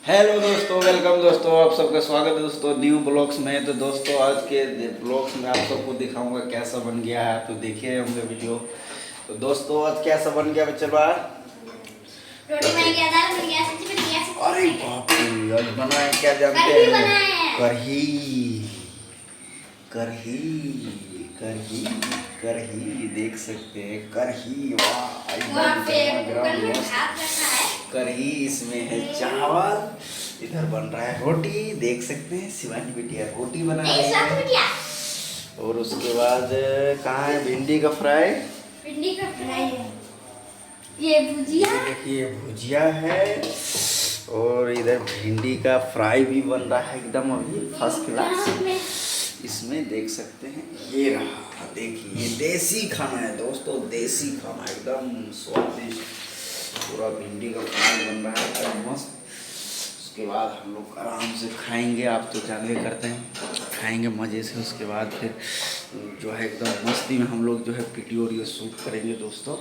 Hello दोस्तों, welcome दोस्तों। आप सबका स्वागत है दोस्तों न्यू ब्लॉग्स में। तो दोस्तों आज के ब्लॉग्स में आप सबको दिखाऊंगा कैसा बन गया है। तो देखिए होंगे वीडियो। तो दोस्तों आज कैसा बन गया बच्चे बा? रोटी बन गया, दाल बन गया, सब्जी बन गया, अरे बाप रे, आज बना है क्या जानते कढ़ी हैं? बना है। कढ़ी कढ़ी कढ़ी कढ़ी देख सकते हैं। कढ़ी वाह, वहाँ पे एकदम कुकर में मस्त भात रखा है। कढ़ी। इसमें है चावल, इधर बन रहा है रोटी। देख सकते हैं शिवानी बिटिया रोटी बना रही नहीं, साथ है। में क्या? और उसके बाद कहाँ है भिंडी का फ्राई। भिंडी का फ्राई है। ये भुजिया। ये देखिए भुजिया है। और इधर भिंडी का फ्राई भी बन रहा है एकदम अभी फर्स्ट क्लास। इसमें देख सकते हैं ये रहा, देखिए ये देसी खाना है दोस्तों, देसी खाना एकदम स्वादिष्ट। पूरा भिंडी का फ्राई बन रहा है एकदम मस्त। उसके बाद हम लोग आराम से खाएंगे। आप तो जानते करते हैं, खाएंगे मज़े से। उसके बाद फिर जो है एकदम मस्ती में हम लोग जो है वीडियो वीडियो शूट करेंगे दोस्तों।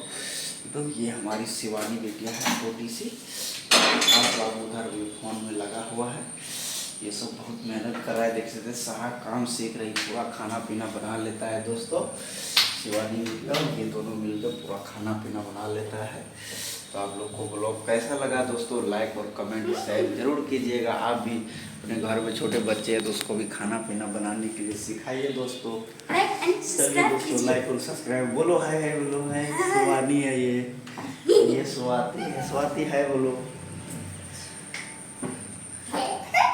तो ये हमारी शिवानी बेटिया है छोटी सी, आप उधर भी फोन में लगा हुआ है। ये सब बहुत मेहनत कर रहा है, देख सकते हैं सारा काम सीख रही, पूरा खाना पीना बना लेता है दोस्तों। शिवानी बेटिया ये दोनों मिलकर पूरा खाना पीना बना लेता है। तो आप लोग को ब्लॉग कैसा लगा दोस्तों, लाइक और कमेंट शेयर जरूर कीजिएगा। आप भी अपने घर में छोटे बच्चे हैं तो उसको भी खाना पीना बनाने के लिए सिखाइए दोस्तों। चलिए दोस्तों, लाइक और सब्सक्राइब बोलो, है बोलो, है शिवानी है ये स्वाति है, स्वाति है बोलो।